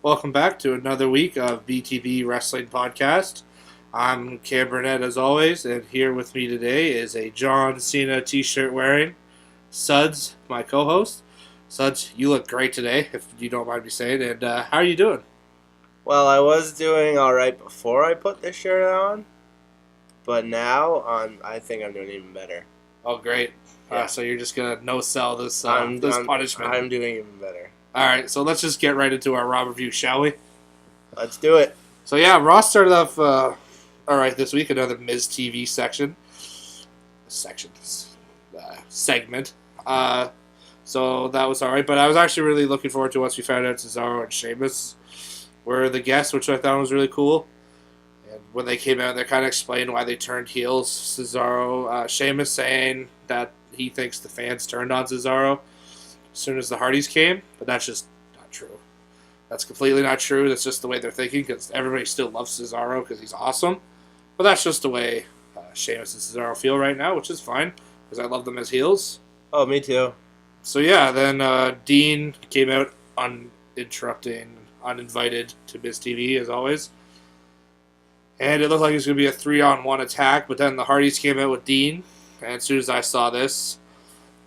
Welcome back to another week of BTB Wrestling Podcast. I'm Cam Burnett as always, and here with me today is a John Cena t-shirt wearing Sudds, my co-host. Sudds, you look great today, if you don't mind me saying, and how are you doing? Well, I was doing all right before I put this shirt on, but now I think I'm doing even better. Oh, great. Yeah. So you're just going to no-sell this I'm punishment. I'm doing even better. All right, so let's just get right into our Raw review, shall we? Let's do it. So yeah, Raw started off all right this week. Another Miz TV segment. So that was all right. But I was actually really looking forward to once we found out Cesaro and Sheamus were the guests, which I thought was really cool. And when they came out, they kind of explained why they turned heels. Sheamus saying that he thinks the fans turned on Cesaro as soon as the Hardys came, but that's just not true. That's completely not true. That's just the way they're thinking because everybody still loves Cesaro because he's awesome. But that's just the way Sheamus and Cesaro feel right now, which is fine because I love them as heels. Oh, me too. So yeah, then Dean came out uninvited to Miz TV as always. And it looked like it was going to be a 3-on-1 attack, but then the Hardys came out with Dean. And as soon as I saw this,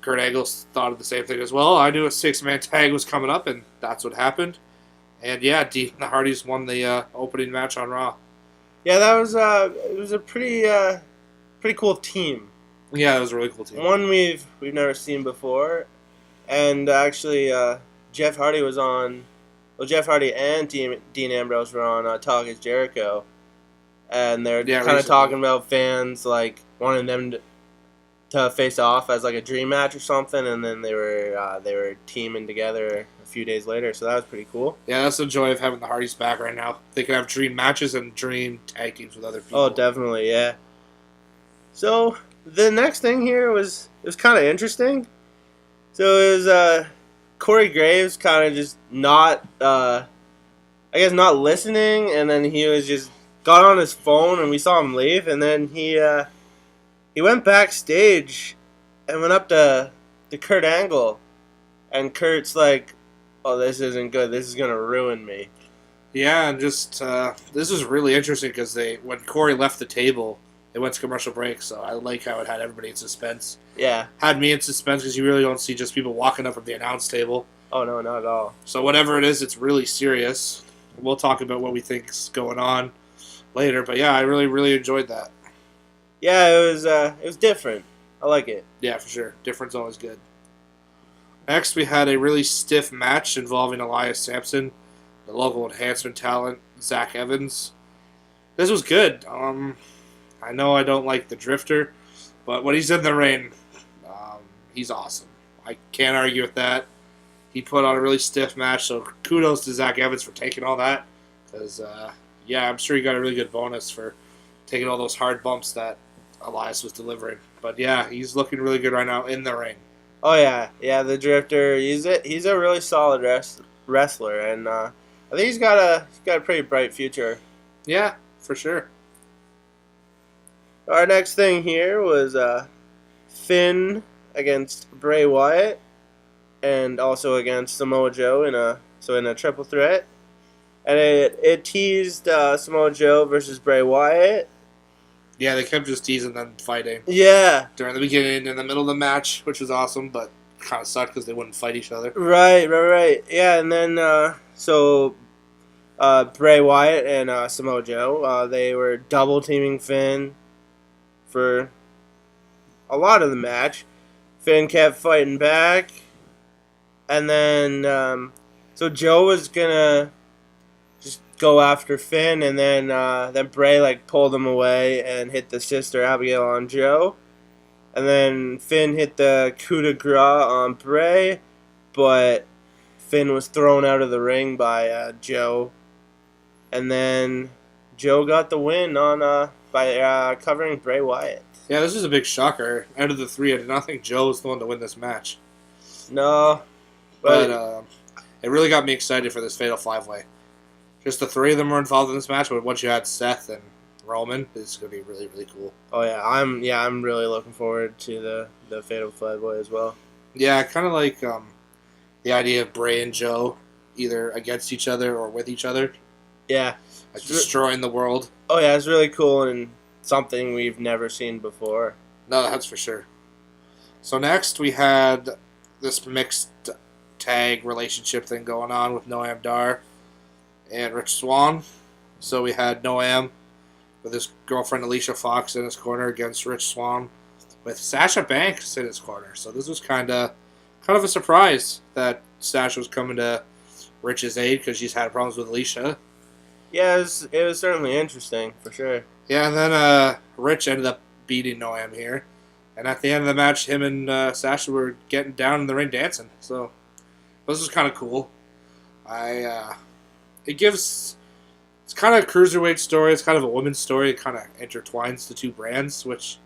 Kurt Angle thought of the same thing as well. I knew a 6-man tag was coming up, and that's what happened. And yeah, Dean and the Hardys won the opening match on Raw. Yeah, that was it was a pretty cool team. Yeah, that was a really cool team. One we've never seen before, and actually Jeff Hardy was on. Well, Jeff Hardy and Dean Ambrose were on Talk Is Jericho, and they're kind of talking about fans like wanting them to face off as like a dream match or something, and then they were teaming together a few days later, so that was pretty cool. Yeah, that's the joy of having the Hardys back right now. They can have dream matches and dream tag teams with other people. Oh, definitely, yeah. So the next thing here was kind of interesting. So it was Corey Graves kind of just not not listening, and then he was just got on his phone, and we saw him leave, and then he went backstage and went up to Kurt Angle, and Kurt's like, "Oh, this isn't good. This is gonna ruin me." Yeah, and just this was really interesting because when Corey left the table, they went to commercial break. So I like how it had everybody in suspense. Yeah, had me in suspense because you really don't see just people walking up from the announce table. Oh no, not at all. So whatever it is, it's really serious. We'll talk about what we think's going on later, but yeah, I really enjoyed that. Yeah, it was different. I like it. Yeah, for sure. Different's always good. Next, we had a really stiff match involving Elias Sampson, the local enhancement talent, Zach Evans. This was good. I know I don't like the Drifter, but when he's in the ring, he's awesome. I can't argue with that. He put on a really stiff match, so kudos to Zach Evans for taking all that. Because, I'm sure he got a really good bonus for taking all those hard bumps that Elias was delivering. But yeah, he's looking really good right now in the ring. Oh yeah, the Drifter. He's a really solid wrestler, and I think he's got a pretty bright future. Yeah, for sure. Our next thing here was Finn against Bray Wyatt, and also against Samoa Joe in a triple threat, and it teased Samoa Joe versus Bray Wyatt. Yeah, they kept just teasing them fighting. Yeah. During the beginning, in the middle of the match, which was awesome, but kind of sucked because they wouldn't fight each other. Right. Yeah, and then Bray Wyatt and Samoa Joe, they were double teaming Finn for a lot of the match. Finn kept fighting back, and then so Joe was gonna just go after Finn, and then Bray pulled him away and hit the Sister Abigail on Joe, and then Finn hit the coup de grace on Bray, but Finn was thrown out of the ring by Joe, and then Joe got the win by covering Bray Wyatt. Yeah, this was a big shocker. Out of the three, I did not think Joe was the one to win this match. No, but it really got me excited for this Fatal 5-Way. Just the three of them were involved in this match, but once you had Seth and Roman, it's going to be really cool. Oh yeah, I'm really looking forward to the Fatal 5-Way as well. Yeah, I kind of like the idea of Bray and Joe either against each other or with each other, Yeah. like destroying the world. Oh yeah, it's really cool and something we've never seen before. No, that's for sure. So next we had this mixed tag relationship thing going on with Noam Dar and Rich Swann. So we had Noam with his girlfriend Alicia Fox in his corner against Rich Swann with Sasha Banks in his corner. So this was kind of a surprise that Sasha was coming to Rich's aid because she's had problems with Alicia. Yeah, it was certainly interesting, for sure. Yeah, and then Rich ended up beating Noam here. And at the end of the match, him and Sasha were getting down in the ring dancing. So this was kind of cool. It's kind of a cruiserweight story. It's kind of a women's story. It kind of intertwines the two brands, which,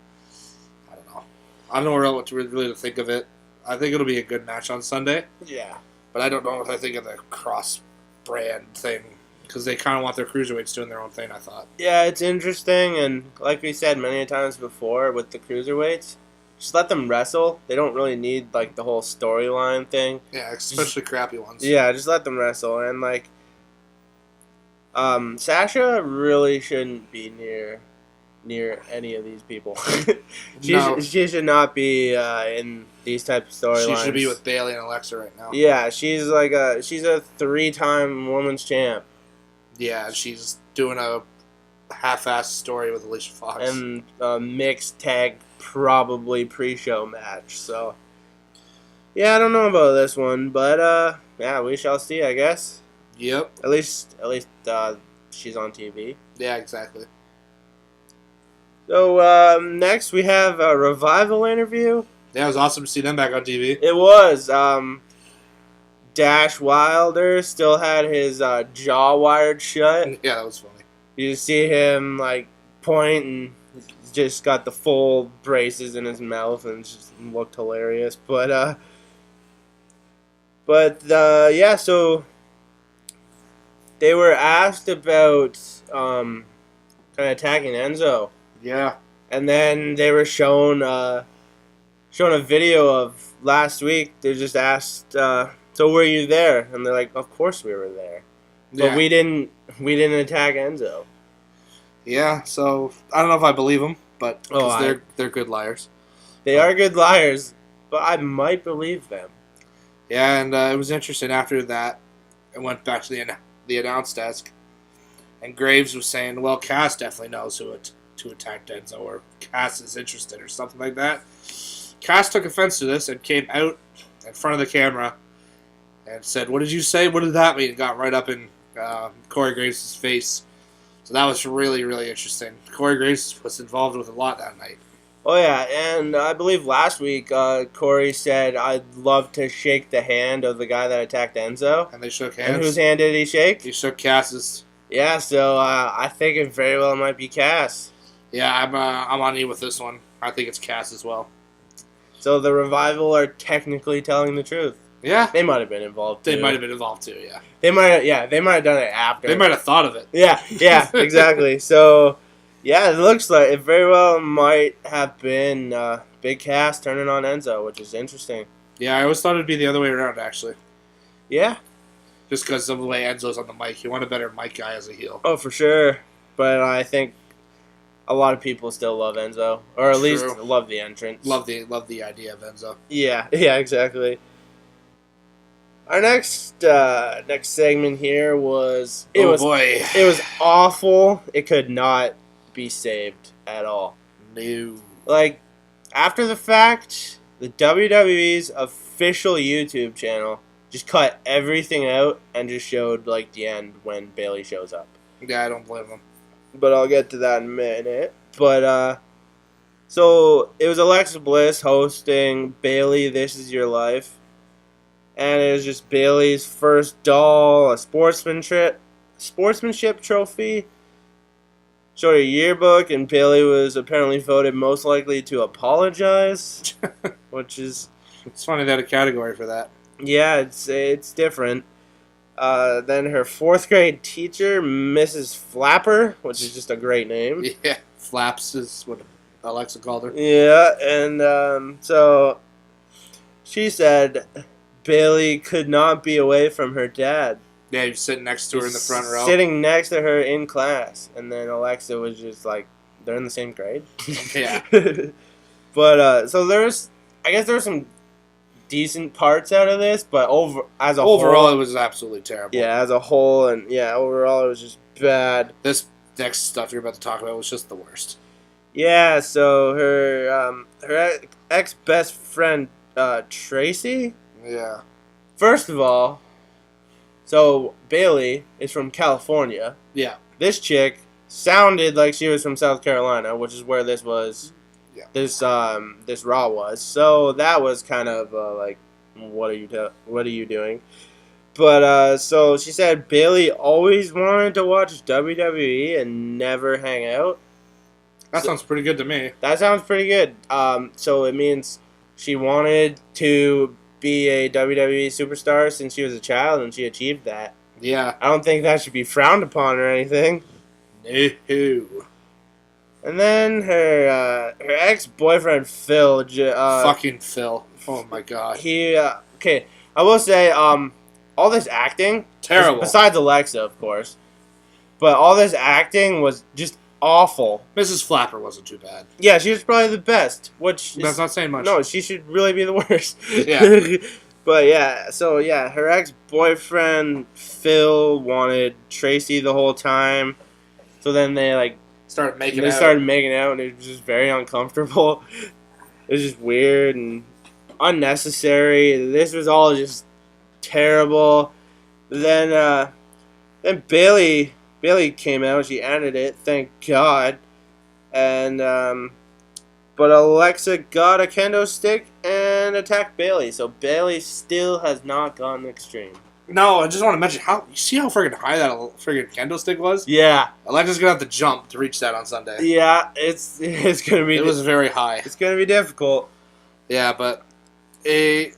I don't know. I don't know really what to really think of it. I think it'll be a good match on Sunday. Yeah. But I don't know what I think of the cross-brand thing. Because they kind of want their cruiserweights doing their own thing, I thought. Yeah, it's interesting, and like we said many times before with the cruiserweights, just let them wrestle. They don't really need, like, the whole storyline thing. Yeah, especially crappy ones. Yeah, just let them wrestle. And, like, Sasha really shouldn't be near any of these people. She should not be in these types of storylines. She should be with Bayley and Alexa right now. Yeah, she's a 3-time women's champ. Yeah, she's doing a half-assed story with Alicia Fox. And a mixed tag probably pre-show match. So, yeah, I don't know about this one, but yeah, we shall see, I guess. Yep. At least she's on TV. Yeah, exactly. So next we have a Revival interview. Yeah, it was awesome to see them back on TV. It was. Dash Wilder still had his jaw wired shut. Yeah, that was funny. You see him like point and just got the full braces in his mouth and just looked hilarious. But yeah, so they were asked about kind of attacking Enzo. Yeah. And then they were shown a video of last week. They just asked, so were you there? And they're like, of course we were there. But we didn't attack Enzo. Yeah, so I don't know if I believe them, but they're good liars. They are good liars, but I might believe them. Yeah, and it was interesting after that. It went back to the announce desk, and Graves was saying, well, Cass definitely knows who attacked Enzo, or Cass is interested, or something like that. Cass took offense to this and came out in front of the camera and said, what did you say? What did that mean? And got right up in Corey Graves' face. So that was really, really interesting. Corey Graves was involved with a lot that night. Oh, yeah, and I believe last week Corey said, I'd love to shake the hand of the guy that attacked Enzo. And they shook hands. And whose hand did he shake? He shook Cass's. Yeah, so I think it very well might be Cass. Yeah, I'm on you with this one. I think it's Cass as well. So the Revival are technically telling the truth. Yeah. They might have been involved too. They might have been involved too, yeah. They might have done it after. They might have thought of it. Yeah, exactly. So, yeah, it looks like it very well might have been Big Cass turning on Enzo, which is interesting. Yeah, I always thought it'd be the other way around, actually. Yeah. Just because of the way Enzo's on the mic. You want a better mic guy as a heel. Oh, for sure. But I think a lot of people still love Enzo, or at least love the entrance. Love the idea of Enzo. Yeah, exactly. Our next segment here was it was awful. It could not be saved at all. No. Like, after the fact, the WWE's official YouTube channel just cut everything out and just showed like the end when Bayley shows up. Yeah, I don't blame them. But I'll get to that in a minute. But so it was Alexa Bliss hosting Bayley This Is Your Life. And it was just Bayley's first doll, a sportsmanship trophy. Showed a yearbook, and Bayley was apparently voted most likely to apologize, which is... It's funny they had a category for that. Yeah, it's different. Then her 4th grade teacher, Mrs. Flapper, which is just a great name. Yeah, Flaps is what Alexa called her. Yeah, and so she said... Bailey could not be away from her dad. Yeah, he was sitting next to her in the front row. Sitting next to her in class. And then Alexa was just like, they're in the same grade? Yeah. But, so I guess there's some decent parts out of this, but overall, it was absolutely terrible. Yeah, as a whole, and yeah, overall, it was just bad. This next stuff you're about to talk about was just the worst. Yeah, so her ex-best friend, Tracy? Yeah. First of all, so Bailey is from California. Yeah. This chick sounded like she was from South Carolina, which is where this was. Yeah. This Raw was. So that was kind of like, what are you doing? But so she said Bailey always wanted to watch WWE and never hang out. That sounds pretty good to me. That sounds pretty good. So it means she wanted to be a WWE superstar since she was a child, and she achieved that. Yeah. I don't think that should be frowned upon or anything. No. And then her ex-boyfriend Phil. Fucking Phil. Oh my god. Okay. I will say, all this acting, terrible. Besides Alexa, of course, but all this acting was just awful. Mrs. Flapper wasn't too bad. Yeah, she was probably the best. That's not saying much. No, she should really be the worst. Yeah. But yeah, so yeah, her ex-boyfriend Phil wanted Tracy the whole time. So then they started making out, and it was just very uncomfortable. It was just weird and unnecessary. This was all just terrible. Then Bailey came out. She ended it, thank God. And but Alexa got a kendo stick and attacked Bailey. So Bailey still has not gone extreme. No, I just want to mention you see how friggin' high that friggin' kendo stick was? Yeah. Alexa's gonna have to jump to reach that on Sunday. Yeah, it's gonna be. It was very high. It's gonna be difficult. Yeah, but it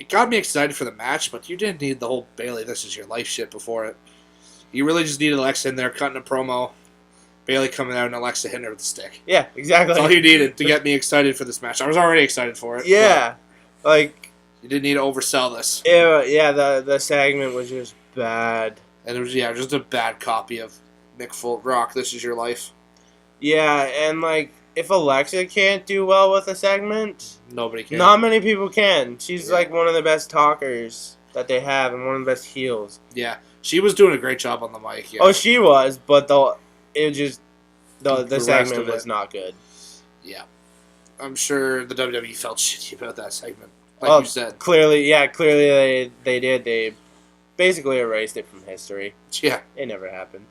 got me excited for the match. But you didn't need the whole Bailey "this is your life" shit before it. You really just needed Alexa in there cutting a promo, Bailey coming out, and Alexa hitting her with the stick. Yeah, exactly. That's all you needed to get me excited for this match. I was already excited for it. Yeah, you didn't need to oversell this. Yeah, the segment was just bad. And it was just a bad copy of Mick Rock, "This Is Your Life." Yeah, and if Alexa can't do well with a segment, nobody can. Not many people can. She's one of the best talkers that they have, and one of the best heels. Yeah, she was doing a great job on the mic. Yeah. Oh, she was, but the segment was not good. Yeah, I'm sure the WWE felt shitty about that segment. Like you said. Clearly they did. They basically erased it from history. Yeah. It never happened.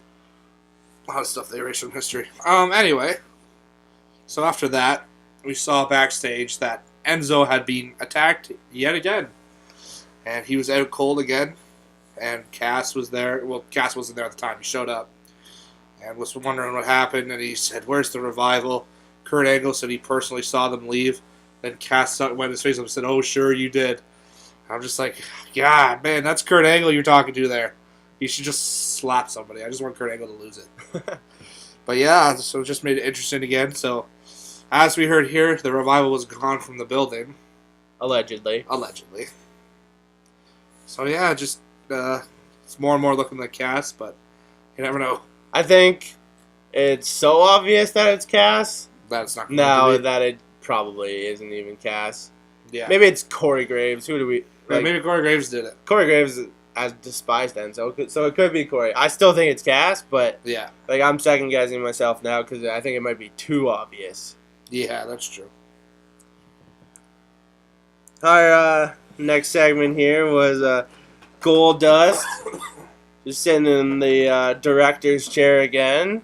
A lot of stuff they erased from history. Anyway, so after that, we saw backstage that Enzo had been attacked yet again. And he was out cold again. And Cass was there. Well, Cass wasn't there at the time. He showed up. And was wondering what happened. And he said, "Where's the revival?" Kurt Angle said he personally saw them leave. Then Cass went his face up and said, "Oh, sure you did." I'm just like, God, man, that's Kurt Angle you're talking to there. He should just slap somebody. I just want Kurt Angle to lose it. But yeah, so it just made it interesting again. So, as we heard here, the revival was gone from the building. Allegedly. So yeah, just it's more and more looking like Cass, but you never know. I think it's so obvious that it's Cass. That's not. That it probably isn't even Cass. Yeah. Maybe it's Corey Graves. Who do we? Maybe Corey Graves did it. Corey Graves as despised then, so it could be Corey. I still think it's Cass, but yeah, I'm second guessing myself now because I think it might be too obvious. Yeah, that's true. Our next segment here was Goldust just sitting in the director's chair again.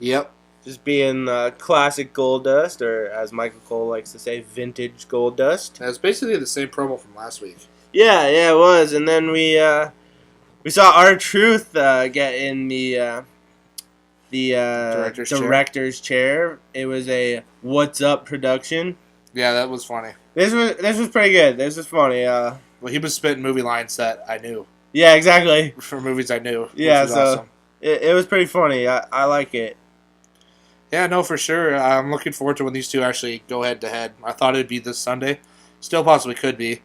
Yep. Just being classic Goldust, or as Michael Cole likes to say, vintage Goldust. It's basically the same promo from last week. Yeah, it was. And then we saw R-Truth get in the director's chair. It was a What's Up production. Yeah, that was funny. This was pretty good. This was funny. Well, he was spitting movie lines that I knew. Yeah, exactly. For movies I knew. Yeah, which was awesome. It was pretty funny. I like it. Yeah, no, for sure. I'm looking forward to when these two actually go head to head. I thought it'd be this Sunday. Still possibly could be.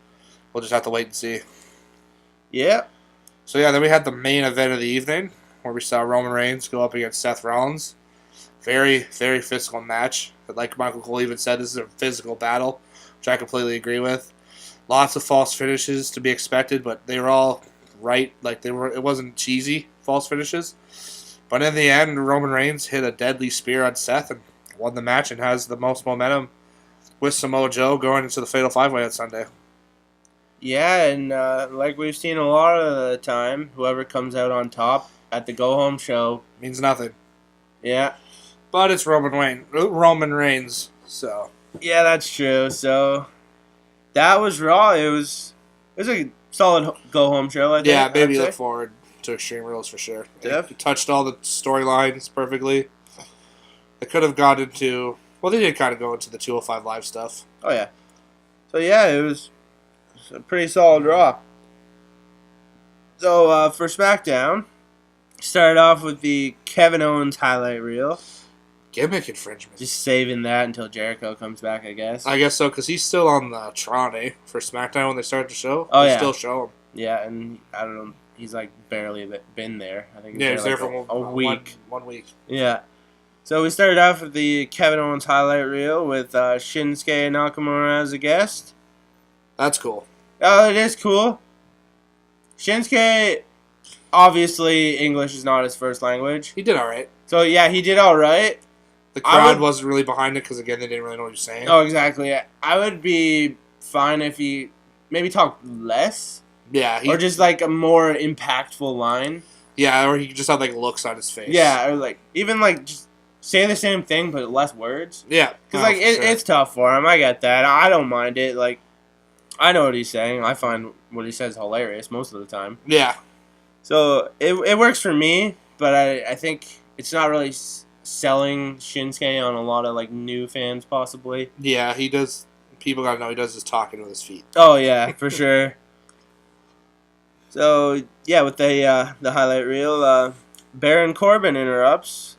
we'll just have to wait and see. Yeah. So yeah, then we had the main event of the evening where we saw Roman Reigns go up against Seth Rollins. Very, very physical match. Like Michael Cole even said, this is a physical battle, which I completely agree with. Lots of false finishes to be expected, but they were all right. Like it wasn't cheesy false finishes. But in the end, Roman Reigns hit a deadly spear on Seth and won the match and has the most momentum with Samoa Joe going into the Fatal 5-Way on Sunday. Yeah, and like we've seen a lot of the time, whoever comes out on top at the go-home show Means nothing. Yeah. But it's Roman Reigns, so. Yeah, that's true. So that was Raw. It was a solid go-home show, I think. Yeah, maybe I'd look say. forward to Extreme Rules for sure. Yeah. They touched all the storylines perfectly. They could have gone into... Well, they did kind of go into the 205 Live stuff. Oh, yeah. So, yeah, it was a pretty solid Raw. So, for SmackDown, started off with the Kevin Owens highlight reel. Gimmick infringement. Just saving that until Jericho comes back, I guess. I guess so, because he's still on the Tron, for SmackDown when they start the show. Oh, They yeah. still show him. Yeah, and I don't know. He's, like, barely been there. I think Yeah, he's there like for a week. One week. Yeah. So we started off with the Kevin Owens highlight reel with Shinsuke Nakamura as a guest. That's cool. Oh, it is cool. Shinsuke, obviously, English is not his first language. He did all right. So, yeah, he did all right. The crowd wasn't really behind it because, again, they didn't really know what he was saying. Oh, exactly. I would be fine if he maybe talked less. Yeah. Or just, like, a more impactful line. Yeah, or he just had, like, looks on his face. Yeah, or, like, even, like, just say the same thing but less words. Yeah. Because, like, for sure. it's tough for him. I get that. I don't mind it. Like, I know what he's saying. I find what he says hilarious most of the time. Yeah. So, it works for me, but I think it's not really selling Shinsuke on a lot of, like, new fans, possibly. Yeah, he does. People gotta know he does his talking with his feet. Oh, yeah, for sure. So, yeah, with the highlight reel, Baron Corbin interrupts.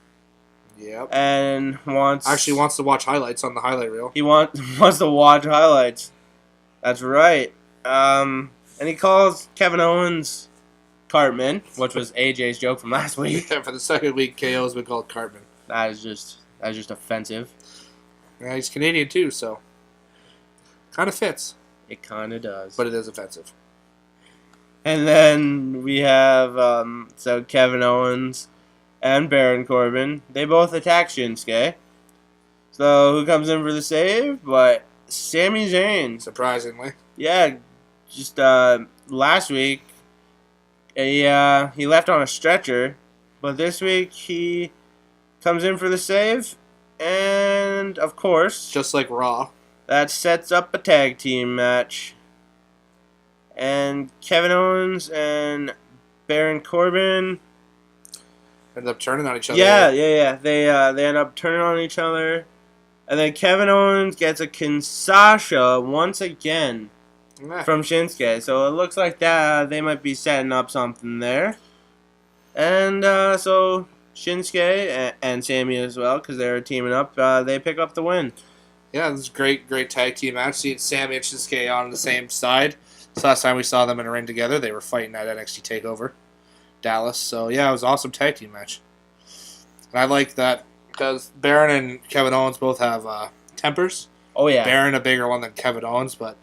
Yep. And Actually wants to watch highlights on the highlight reel. He wants to watch highlights. That's right. And he calls Kevin Owens Cartman, which was AJ's joke from last week. Yeah, for the second week, KO has been called Cartman. That is just offensive. Yeah, he's Canadian too, so kind of fits. It kind of does. But it is offensive. And then we have so Kevin Owens and Baron Corbin. They both attack Shinsuke. So who comes in for the save? But Sami Zayn. Surprisingly. Yeah, just last week he left on a stretcher, but this week he comes in for the save, and of course, Just like Raw. that sets up a tag team match. And Kevin Owens and Baron Corbin End up turning on each other. Yeah. They end up turning on each other, and then Kevin Owens gets a Kinshasa once again Nah. from Shinsuke. So it looks like that they might be setting up something there. And so Shinsuke and Sami as well, because they're teaming up. They pick up the win. Yeah, this is a great tag team match. Seeing Sami and Shinsuke on the same side. So last time we saw them in a ring together, they were fighting at NXT TakeOver Dallas. So yeah, it was an awesome tag team match. And I like that because Baron and Kevin Owens both have tempers. Oh yeah. Baron a bigger one than Kevin Owens, but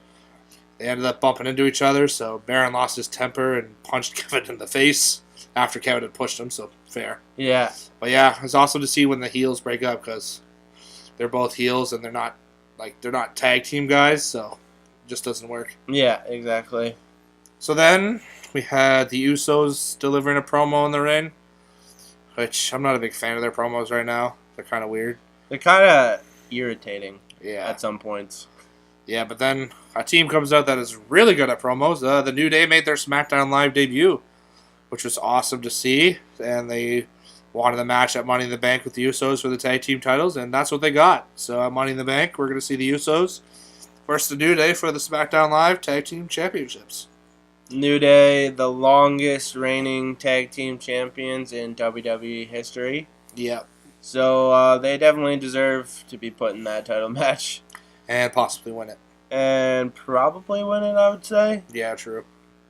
they ended up bumping into each other. So Baron lost his temper and punched Kevin in the face after Kevin had pushed him. So fair. Yeah. But yeah, it's awesome to see when the heels break up because they're both heels and they're not tag team guys. So it just doesn't work. Yeah. Exactly. So then we had the Usos delivering a promo in the ring, which I'm not a big fan of their promos right now. They're kind of weird. They're kind of irritating. Yeah. At some points. Yeah, but then a team comes out that is really good at promos. The New Day made their SmackDown Live debut, which was awesome to see. And they wanted a match at Money in the Bank with the Usos for the tag team titles, and that's what they got. So at Money in the Bank, we're going to see the Usos versus the New Day for the SmackDown Live Tag Team Championships. New Day, the longest reigning tag team champions in WWE history. Yep. So they definitely deserve to be put in that title match. And possibly win it. and probably win it, I would say. Yeah, true.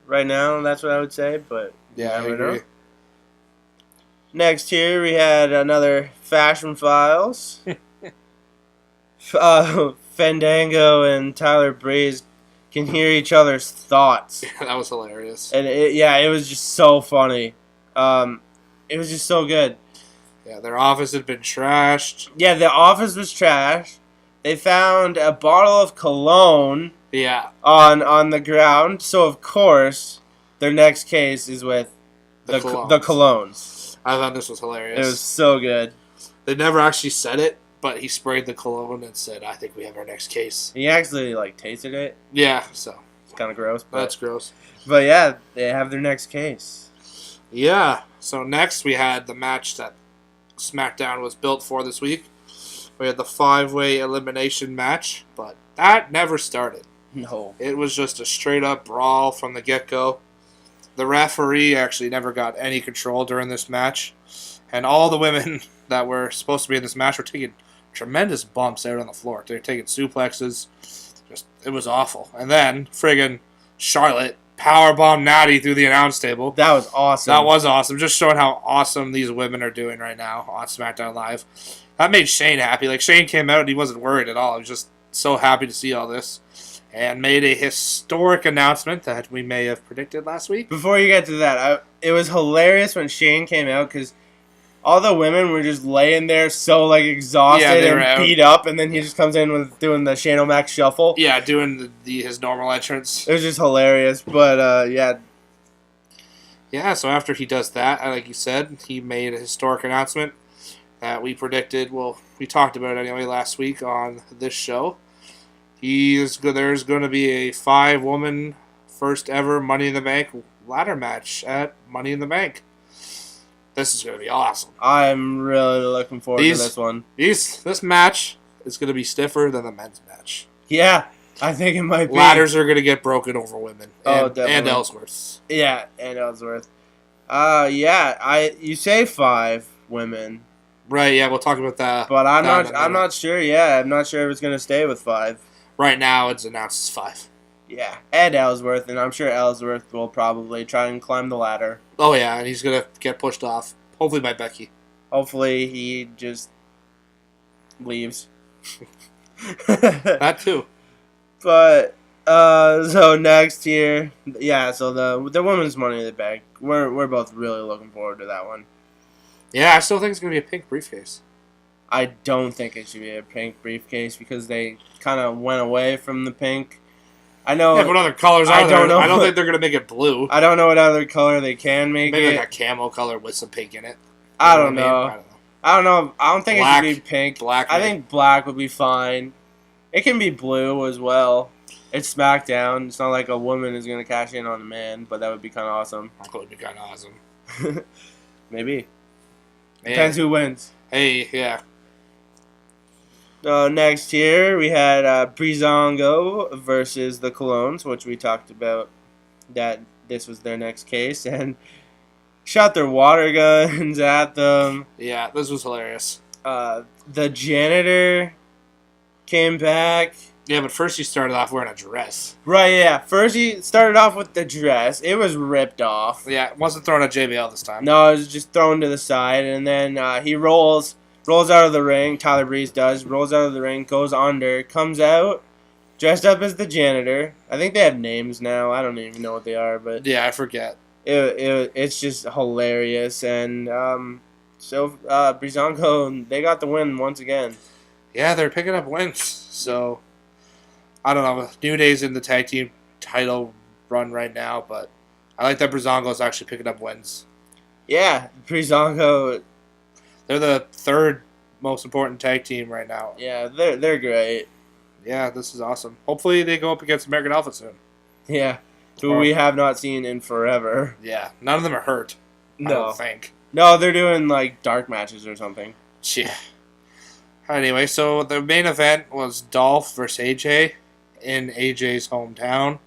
Right now, that's what I would say, but Yeah, I you never agree. know. Next here, we had another Fashion Files. Fandango and Tyler Breeze can hear each other's thoughts. That was hilarious. And it was just so funny. It was just so good. Yeah, their office had been trashed. Yeah, the office was trash. They found a bottle of cologne Yeah, on the ground. So of course, their next case is with the colognes. I thought this was It hilarious. was so good. They never actually said it, but he sprayed the cologne and said, "I think we have our next case." He actually tasted it. Yeah, so It's kind of gross, but that's gross. yeah, they have their next case. Yeah. So next we had the match that SmackDown was built for this week. We had the 5-way elimination match, but that never started. No. It was just a straight up brawl from the get-go. The referee actually never got any control during this match, and all the women that were supposed to be in this match were taking tremendous bumps out on the floor. They were taking suplexes. It was awful. And then friggin' Charlotte powerbomb Natty through the announce table. That was awesome. That was awesome. Just showing how awesome these women are doing right now on SmackDown Live. That made Shane happy. Like, Shane came out and he wasn't worried at all. He was just so happy to see all this. And made a historic announcement that we may have predicted last week. Before you get to that, it was hilarious when Shane came out because all the women were just laying there so exhausted and beat up, and then he just comes in with doing the Shane O'Mac shuffle. Yeah, doing his normal entrance. It was just hilarious, but yeah. Yeah, so after he does that, like you said, he made a historic announcement that we predicted. Well, we talked about it anyway last week on this show. There's going to be a 5-woman first ever Money in the Bank ladder match at Money in the Bank. This is going to be awesome. I'm really looking forward to this one. This match is going to be stiffer than the men's match. Yeah, I think it might be. Ladders are going to get broken over women. Definitely. And Ellsworth. Yeah, and Ellsworth. Yeah, you say 5 women. Right, yeah, we'll talk about that. But I'm not sure. Yeah, I'm not sure if it's going to stay with 5. Right now, it's announced as 5. Yeah, and Ellsworth, and I'm sure Ellsworth will probably try and climb the ladder. Oh, yeah, and he's going to get pushed off, hopefully by Becky. Hopefully he just leaves. That too. But, so next here, yeah, so the women's Money in the Bank, we're both really looking forward to that one. Yeah, I still think it's going to be a pink briefcase. I don't think it should be a pink briefcase because they kind of went away from the pink. I know. Yeah, what other colors are there? don't know. I don't think they're going to make it blue. I don't know what other color they can make Maybe it. like a camo color with some pink in it. I don't know. I don't know. I don't know. I don't think Black. it should be pink. Black. I think black would be fine. It can be blue as well. It's SmackDown. It's not like a woman is going to cash in on a man, but that would be kind of awesome. That would be kind of awesome. Maybe. Yeah. Depends who wins. Hey, yeah. Next here, we had Breezango versus the Colognes, which we talked about that this was their next case, and shot their water guns at them. Yeah, this was hilarious. The janitor came back. Yeah, but first he started off wearing a dress. Right, yeah. First he started off with the dress. It was ripped off. Yeah, it wasn't thrown at JBL this time. No, it was just thrown to the side, and then he rolls out of the ring. Tyler Breeze does. Rolls out of the ring, goes under, comes out, dressed up as the janitor. I think they have names now. I don't even know what they are, but Yeah, I forget. it's just hilarious. And so Breezango, they got the win once again. Yeah, they're picking up wins. So, I don't know. New Day's in the tag team title run right now, but I like that Breezango's actually picking up wins. Yeah, Breezango. They're the 3rd most important tag team right now. Yeah, they're great. Yeah, this is awesome. Hopefully they go up against American Alpha soon. Yeah, who we have not seen in forever. Yeah, none of them are hurt. I No. don't think. No, they're doing dark matches or something. Yeah. Anyway, so the main event was Dolph versus AJ in AJ's hometown.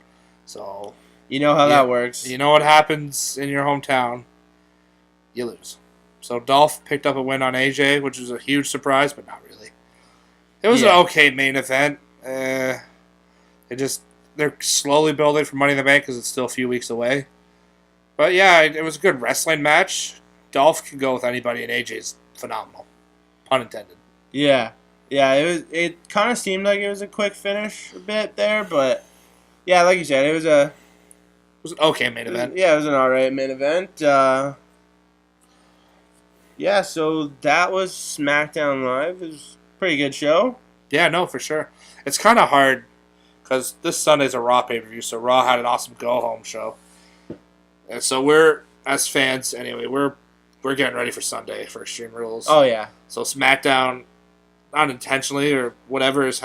So You know how that works. you know what happens in your hometown. You lose. So Dolph picked up a win on AJ, which was a huge surprise, but not really. It was an okay main event. It they're slowly building for Money in the Bank because it's still a few weeks away. But yeah, it was a good wrestling match. Dolph can go with anybody, and AJ's phenomenal. Pun intended. Yeah. Yeah, it kind of seemed like it was a quick finish a bit there, but yeah, like you said, it was It was an okay main event. Yeah, it was an alright main event. Yeah, so that was SmackDown Live. It was a pretty good show. Yeah, no, for sure. It's kind of hard because this Sunday's a Raw pay-per-view, so Raw had an awesome go-home show. And so we're, as fans, anyway, we're getting ready for Sunday for Extreme Rules. Oh, yeah. So SmackDown, unintentionally or whatever, is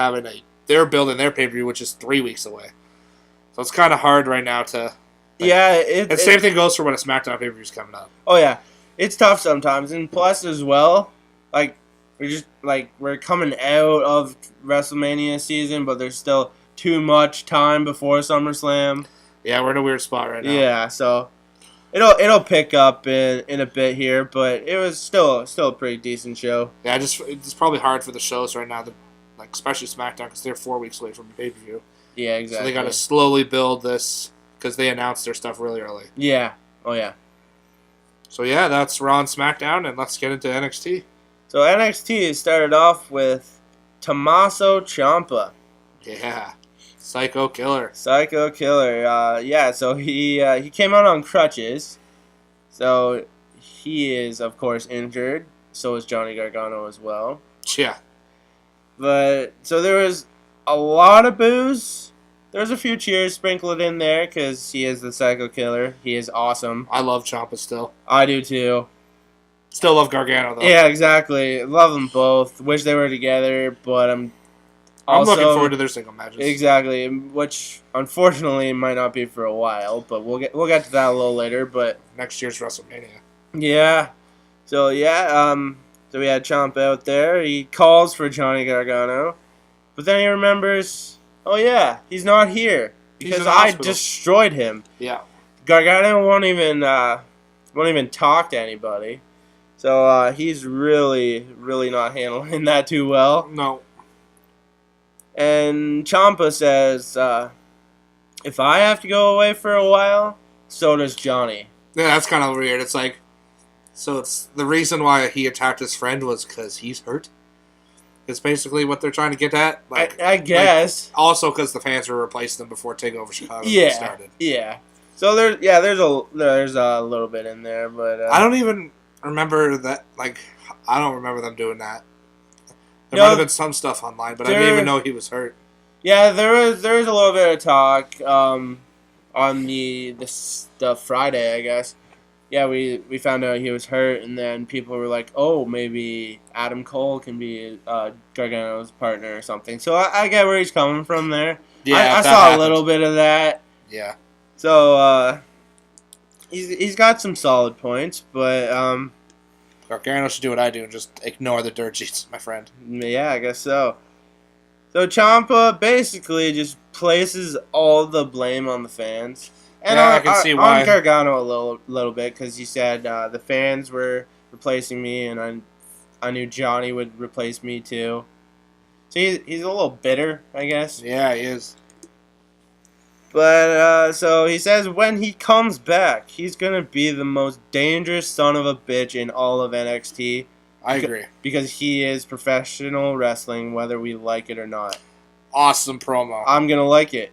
they're building their pay-per-view, which is 3 weeks away. So it's kind of hard right now to... Yeah, same thing goes for when a SmackDown pay-per-view is coming up. Oh, yeah. It's tough sometimes, and plus as well, we're coming out of WrestleMania season, but there's still too much time before SummerSlam. Yeah, we're in a weird spot right now. Yeah, so it'll pick up in a bit here, but it was still a pretty decent show. Yeah, it's probably hard for the shows right now, especially SmackDown, because they're 4 weeks away from the pay-per-view. Yeah, exactly. So they got to slowly build this because they announced their stuff really early. Yeah. Oh yeah. So yeah, that's Raw and SmackDown, and let's get into NXT. So NXT started off with Tommaso Ciampa. Yeah, Psycho Killer. Psycho Killer. Yeah, so he came out on crutches. So he is, of course, injured. So is Johnny Gargano as well. Yeah. But, so there was a lot of boos. There was a few cheers sprinkled in there because he is the Psycho Killer. He is awesome. I love Ciampa still. I do too. Still love Gargano, though. Yeah, exactly. Love them both. Wish they were together, but I'm looking forward to their single matches. Exactly, which unfortunately might not be for a while, but we'll get to that a little later. But next year's WrestleMania. Yeah. So yeah, so we had Ciampa out there. He calls for Johnny Gargano, but then he remembers, oh yeah, he's not here because I destroyed him. Yeah. Gargano won't even talk to anybody. So he's really not handling that too well. No. And Ciampa says, if I have to go away for a while, so does Johnny. Yeah, that's kind of weird. It's like, so it's the reason why he attacked his friend was because he's hurt. It's basically what they're trying to get at. I guess. Also because the fans were replacing them before TakeOver Chicago started. Yeah. So there's a little bit in there, but I don't even remember that. I don't remember them doing that. There might have been some stuff online, but I didn't even know he was hurt. Yeah, there was a little bit of talk on the Friday, I guess. Yeah, we found out he was hurt, and then people were like, "Oh, maybe Adam Cole can be Gargano's partner or something." So I get where he's coming from there. Yeah, I saw a little bit of that. Yeah. So he's got some solid points, but Gargano should do what I do and just ignore the dirt sheets, my friend. Yeah, I guess so. So Ciampa basically just places all the blame on the fans. And I can see why. On Gargano a little bit, because he said the fans were replacing me, and I knew Johnny would replace me too. So he's a little bitter, I guess. Yeah, he is. But, so he says when he comes back, he's going to be the most dangerous son of a bitch in all of NXT. I agree. Because he is professional wrestling, whether we like it or not. Awesome promo. I'm going to like it.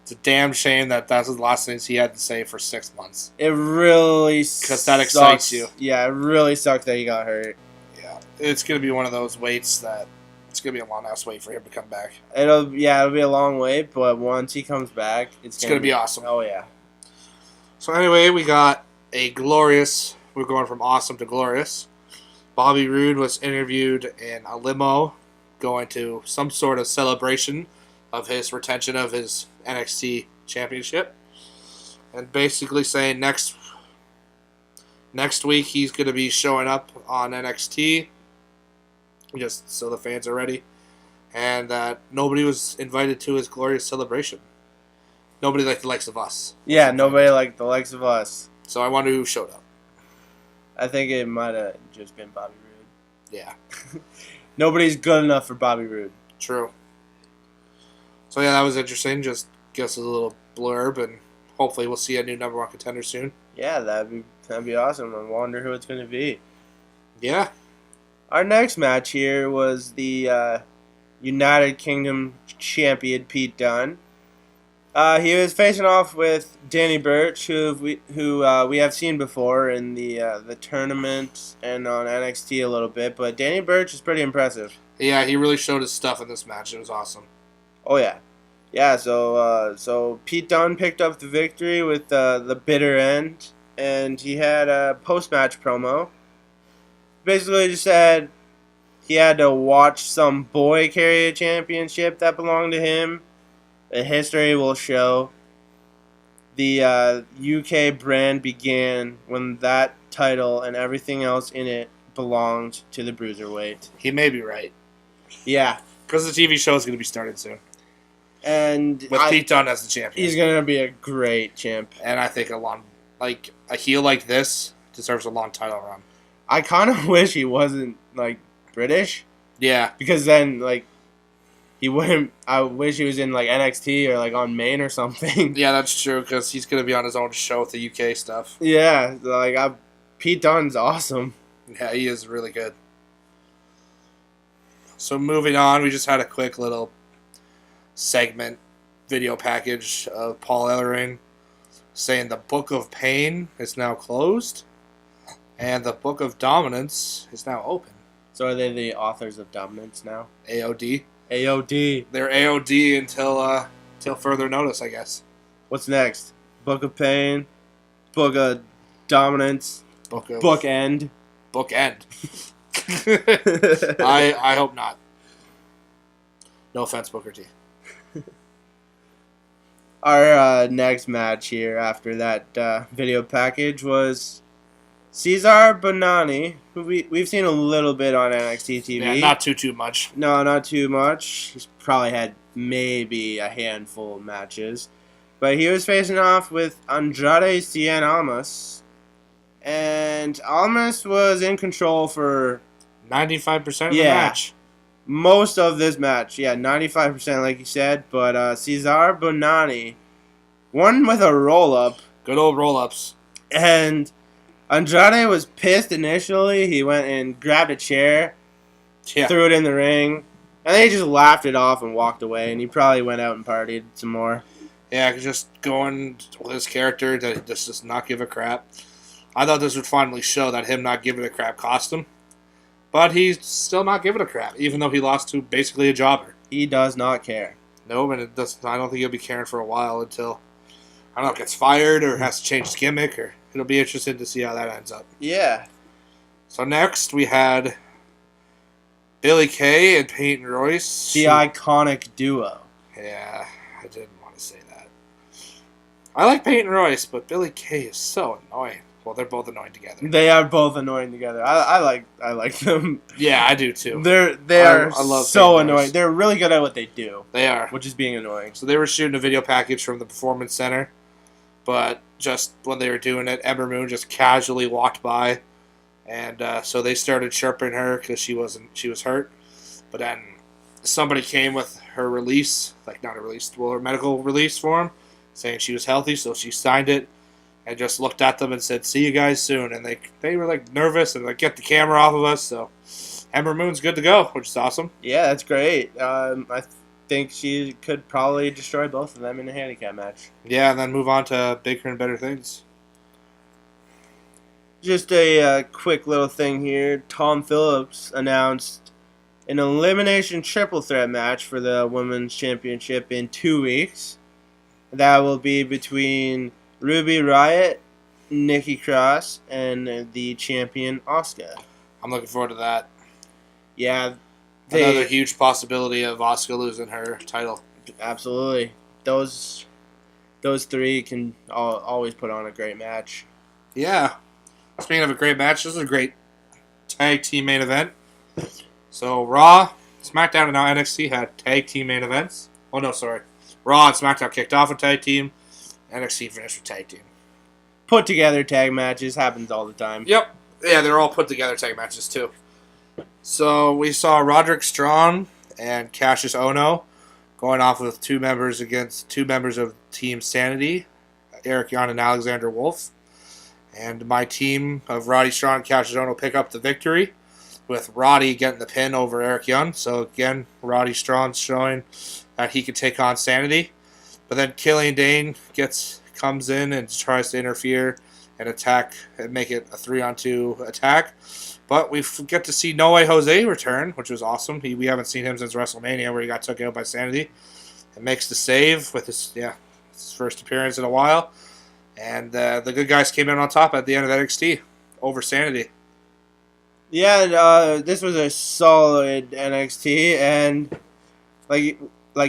It's a damn shame that that's the last things he had to say for 6 months. It really sucks. Because that excites you. Yeah, it really sucks that he got hurt. Yeah. It's going to be one of those waits that... It's going to be a long-ass wait for him to come back. It'll be a long wait, but once he comes back, it's going to be awesome. Oh, yeah. So anyway, we got a glorious... We're going from awesome to glorious. Bobby Roode was interviewed in a limo going to some sort of celebration of his retention of his NXT championship. And basically saying next week he's going to be showing up on NXT. Just so the fans are ready. And that nobody was invited to his glorious celebration. Nobody like the likes of us. Yeah, nobody like the likes of us. So I wonder who showed up. I think it might have just been Bobby Roode. Yeah. Nobody's good enough for Bobby Roode. True. So yeah, that was interesting. Just give us a little blurb, and hopefully we'll see a new number 1 contender soon. Yeah, that'd be awesome. I wonder who it's going to be. Yeah. Our next match here was the United Kingdom champion Pete Dunne. He was facing off with Danny Burch, who we have seen before in the tournament and on NXT a little bit. But Danny Burch is pretty impressive. Yeah, he really showed his stuff in this match. It was awesome. Oh yeah, yeah. So Pete Dunne picked up the victory with the bitter end, and he had a post-match promo. Basically, just said he had to watch some boy carry a championship that belonged to him. The history will show the UK brand began when that title and everything else in it belonged to the Bruiserweight. He may be right. Yeah. Because the TV show is going to be started soon. And with Pete Dunne as the champion. He's going to be a great champ. And I think a heel like this deserves a long title run. I kind of wish he wasn't, British. Yeah. Because then, he wouldn't. I wish he was in NXT or on Main or something. Yeah, that's true because he's gonna be on his own show with the UK stuff. Yeah, Pete Dunne's awesome. Yeah, he is really good. So moving on, we just had a quick little segment video package of Paul Ellering saying the Book of Pain is now closed and the Book of Dominance is now open. So are they the authors of Dominance now? AOD. AOD. They're AOD until further notice, I guess. What's next? Book of Pain, Book of Dominance, Book End. Book End. I hope not. No offense, Booker T. Our next match here after that video package was Cesar Bonani, who we've seen a little bit on NXT TV. Yeah, not too much. No, not too much. He's probably had maybe a handful of matches. But he was facing off with Andrade Cien Almas. And Almas was in control for 95% of the match. Most of this match. Yeah, 95% like you said. But Cesar Bonani won with a roll-up. Good old roll-ups. And Andrade was pissed initially. He went and grabbed a chair, threw it in the ring, and then he just laughed it off and walked away. And he probably went out and partied some more. Yeah, just going with his character to just does not give a crap. I thought this would finally show that him not giving a crap cost him. But he's still not giving a crap, even though he lost to basically a jobber. He does not care. No, and I don't think he'll be caring for a while until, I don't know, gets fired or has to change his gimmick. Or it'll be interesting to see how that ends up. Yeah. So next we had Billy Kay and Peyton Royce. The iconic duo. Yeah, I didn't want to say that. I like Peyton Royce, but Billy Kay is so annoying. Well, they're both annoying together. They are both annoying together. I like them. Yeah, I do too. They are I love so Peyton annoying. Royce. They're really good at what they do. They are. Which is being annoying. So they were shooting a video package from the Performance Center, but just when they were doing it, Ember Moon just casually walked by, and so they started chirping her because she was hurt. But then somebody came with her release, her medical release form, saying she was healthy, so she signed it. And just looked at them and said, "See you guys soon." And they were nervous and get the camera off of us. So Ember Moon's good to go, which is awesome. Yeah, that's great. I think she could probably destroy both of them in a handicap match. Yeah, and then move on to bigger and better things. Just a quick little thing here. Tom Phillips announced an elimination triple threat match for the Women's Championship in 2 weeks. That will be between Ruby Riott, Nikki Cross, and the champion Asuka. I'm looking forward to that. Yeah. Another huge possibility of Asuka losing her title. Absolutely. Those three can always put on a great match. Yeah. Speaking of a great match, this is a great tag team main event. So Raw, SmackDown, and now NXT had tag team main events. Oh, no, sorry. Raw and SmackDown kicked off a tag team. NXT finished with tag team. Put together tag matches happens all the time. Yep. Yeah, they're all put together tag matches too. So we saw Roderick Strong and Cassius Ohno going off with two members of Team Sanity, Eric Young and Alexander Wolf. And my team of Roddy Strong and Calzone will pick up the victory, with Roddy getting the pin over Eric Young. So again, Roddy Strong showing that he can take on Sanity. But then Killian Dane comes in and tries to interfere and attack and make it a 3-on-2 attack. But we get to see No Way Jose return, which was awesome. We haven't seen him since WrestleMania, where he got taken out by Sanity. And makes the save with his first appearance in a while. And the good guys came in on top at the end of NXT over Sanity. Yeah, this was a solid NXT, and like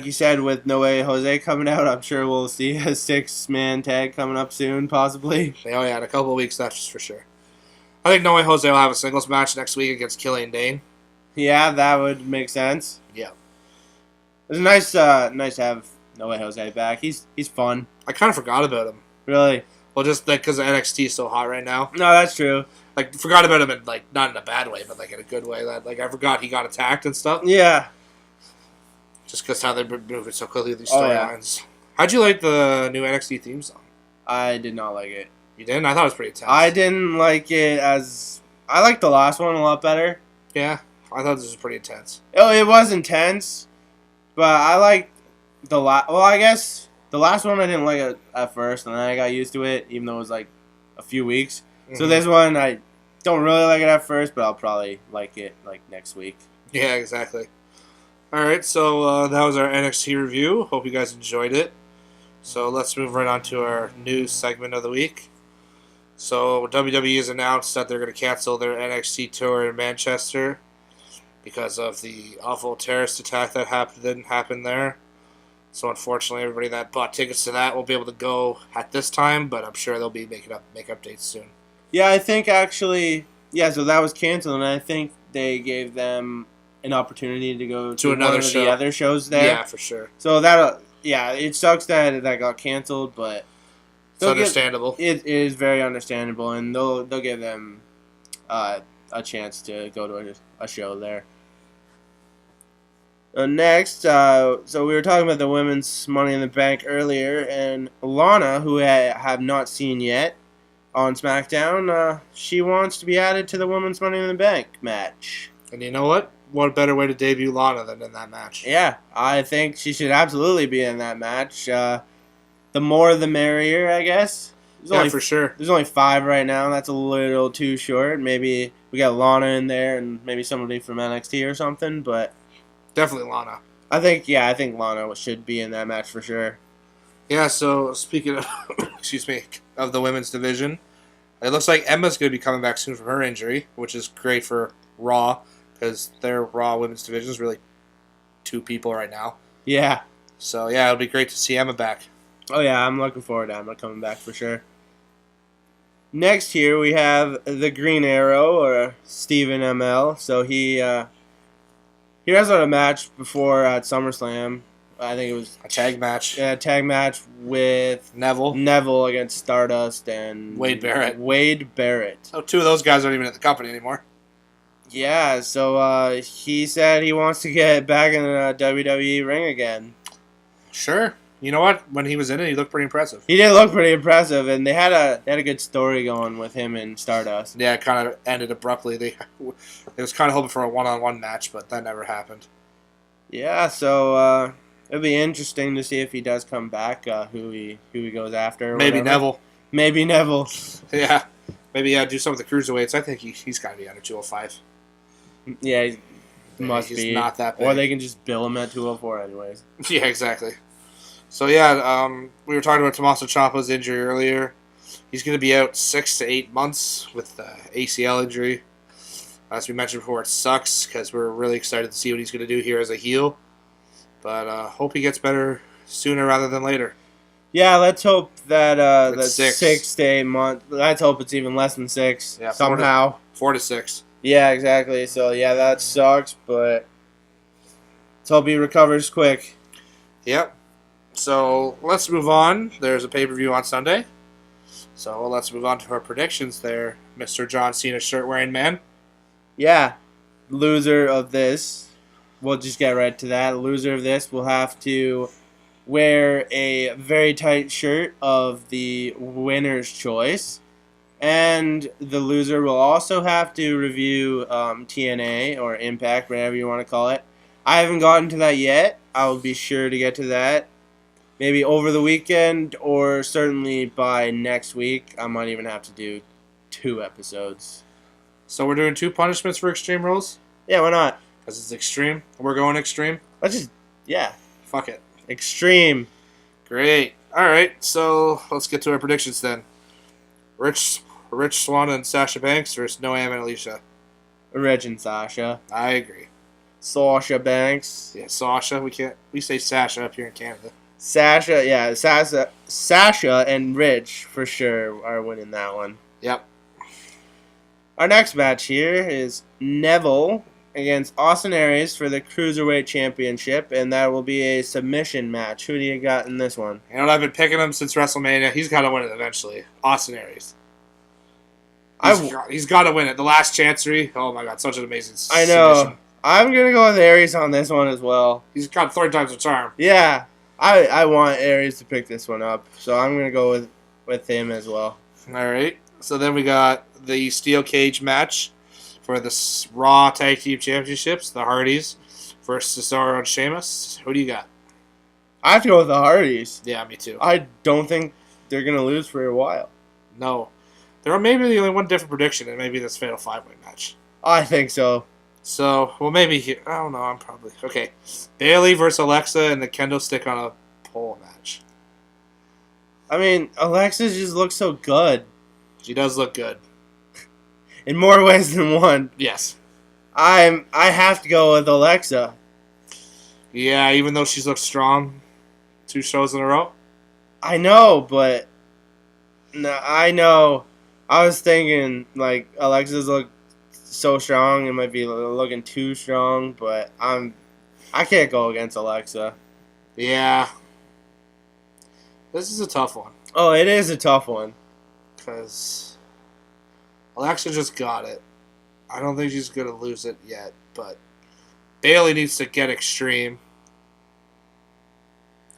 you said, with No Way Jose coming out, I'm sure we'll see a 6-man tag coming up soon, possibly. Oh yeah, in a couple of weeks, that's for sure. I think No Way Jose will have a singles match next week against Killian Dane. Yeah, that would make sense. Yeah, It's nice to have No Way Jose back. He's fun. I kind of forgot about him. Really? Well, just because NXT is so hot right now. No, that's true. Like, forgot about him in, like, not in a bad way, but, like, in a good way. That, like, I forgot he got attacked and stuff. Yeah. Just because how they've been moving so quickly, these Oh, yeah. storylines. How'd you like the new NXT theme song? I did not like it. You didn't? I thought it was pretty intense. I didn't like it as... I liked the last one a lot better. Yeah, I thought this was pretty intense. Oh, it was intense, but I liked the last... Well, I guess the last one I didn't like it at first, and then I got used to it, even though it was, like, a few weeks. Mm-hmm. So this one, I don't really like it at first, but I'll probably like it, like, next week. Yeah, exactly. Alright, so that was our NXT review. Hope you guys enjoyed it. So let's move right on to our news segment of the week. So WWE has announced that they're going to cancel their NXT tour in Manchester because of the awful terrorist attack that didn't happen there. So unfortunately, everybody that bought tickets to that won't be able to go at this time, but I'm sure they'll be make updates soon. Yeah, I think actually, so that was canceled, and I think they gave them an opportunity to go to another one of show. the other shows there. Yeah, for sure. So it sucks that got canceled, but it's understandable. It is very understandable, and they'll give them a chance to go to a show there. Next, so we were talking about the women's Money in the Bank earlier, and Lana, who I have not seen yet on SmackDown, she wants to be added to the women's Money in the Bank match. And you know what? What better way to debut Lana than in that match? Yeah, I think she should absolutely be in that match. The more the merrier, I guess. For sure. There's only 5 right now. That's a little too short. Maybe we got Lana in there and maybe somebody from NXT or something, but... Definitely Lana. I think Lana should be in that match for sure. Yeah, so speaking of, of the women's division, it looks like Emma's going to be coming back soon from her injury, which is great for Raw, because their Raw women's division is really 2 people right now. Yeah. So, yeah, it'll be great to see Emma back. Oh, yeah, I'm looking forward to Emma coming back for sure. Next here, we have the Green Arrow, or Stephen ML. So he wrestled a match before at SummerSlam. I think it was... A tag match. Yeah, a tag match with... Neville against Stardust and... Wade Barrett. So 2 of those guys aren't even at the company anymore. Yeah, so he said he wants to get back in the WWE ring again. Sure. You know what? When he was in it, he looked pretty impressive. He did look pretty impressive, and they had a good story going with him and Stardust. Yeah, it kind of ended abruptly. They was kind of hoping for a one-on-one match, but that never happened. Yeah, so it'll be interesting to see if he does come back, who he goes after. Maybe Neville. Maybe Neville. Yeah. Maybe do some of the cruiserweights. I think he's got to be under 205. Yeah, he must be. He's not that big. Or they can just bill him at 204 anyways. Yeah, exactly. So, yeah, we were talking about Tommaso Ciampa's injury earlier. He's going to be out 6 to 8 months with ACL injury. As we mentioned before, it sucks because we're really excited to see what he's going to do here as a heel. But hope he gets better sooner rather than later. Yeah, let's hope that that's 6. 6 to 8 months. Let's hope it's even less than 6 somehow. 4 to 6. Yeah, exactly. So, yeah, that sucks, but let's hope he recovers quick. Yep. So, let's move on. There's a pay-per-view on Sunday. So, let's move on to our predictions there, Mr. John Cena shirt-wearing man. Yeah, loser of this. we'll just get right to that. The loser of this will have to wear a very tight shirt of the winner's choice. And the loser will also have to review TNA or Impact, whatever you want to call it. I haven't gotten to that yet. I'll be sure to get to that. Maybe over the weekend or certainly by next week. I might even have to do 2 episodes. So we're doing 2 punishments for Extreme Rules? Yeah, why not? Because it's extreme. We're going extreme? Let's just, yeah. Fuck it. Extreme. Great. Alright, so let's get to our predictions then. Rich Swann and Sasha Banks versus Noam and Alicia. Reg and Sasha. I agree. Sasha Banks. Yeah, Sasha. We say Sasha up here in Canada. Sasha, yeah, Sasha and Rich for sure are winning that one. Yep. Our next match here is Neville against Austin Aries for the Cruiserweight Championship, and that will be a submission match. Who do you got in this one? You know what? I've been picking him since WrestleMania. He's got to win it eventually. Austin Aries. He's got to win it. The last Chancery. Oh my God, such an amazing I know. submission. I'm going to go with Aries on this one as well. He's got 3 times the charm. Yeah. I want Aries to pick this one up, so I'm going to go with him as well. All right. So then we got the Steel Cage match for the Raw Tag Team Championships, the Hardys versus Cesaro and Sheamus. Who do you got? I have to go with the Hardys. Yeah, me too. I don't think they're going to lose for a while. No. There are maybe only one different prediction, and maybe this Fatal 5-Way match. I think so. So, well, maybe here. I don't know. I'm probably okay. Bailey versus Alexa and the kendo stick on a pole match. I mean, Alexa just looks so good. She does look good. In more ways than one. Yes. I have to go with Alexa. Yeah, even though she's looked strong 2 shows in a row. I know, but no, I know. I was thinking like Alexa's look so strong, it might be looking too strong, but I can't go against Alexa. Yeah. This is a tough one. Oh, it is a tough one. Because Alexa just got it. I don't think she's going to lose it yet, but Bailey needs to get extreme.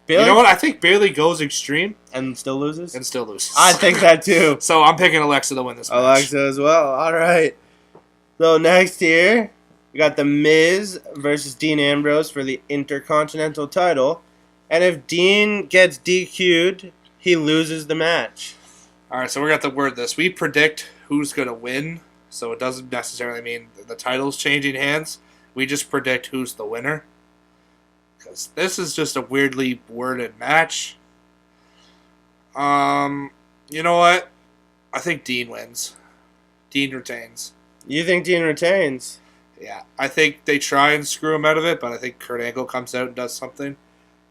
Bailey? You know what? I think Bailey goes extreme. And still loses? And still loses. I think that too. So I'm picking Alexa to win this match. Alexa as well. All right. So next here, we got The Miz versus Dean Ambrose for the Intercontinental title. And if Dean gets DQ'd, he loses the match. All right, so we're going to have to word this. We predict who's going to win, so it doesn't necessarily mean the title's changing hands. We just predict who's the winner. Because this is just a weirdly worded match. You know what? I think Dean wins. Dean retains. You think Dean retains? Yeah, I think they try and screw him out of it, but I think Kurt Angle comes out and does something.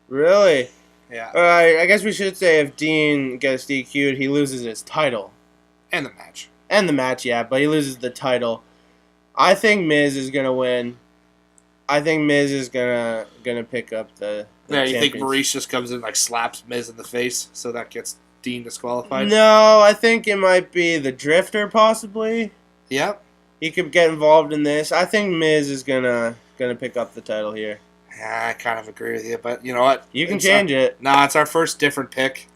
Really? Yeah. I guess we should say if Dean gets DQ'd, he loses his title. And the match. And the match, yeah, but he loses the title. I think Miz is going to win. I think Miz is gonna pick up the Yeah, you think champions. Maurice just comes in and like slaps Miz in the face, so that gets Dean disqualified? No, I think it might be the Drifter, possibly. Yep. He could get involved in this. I think Miz is gonna pick up the title here. Yeah, I kind of agree with you, but you know what? You can change it. Nah, it's our first different pick.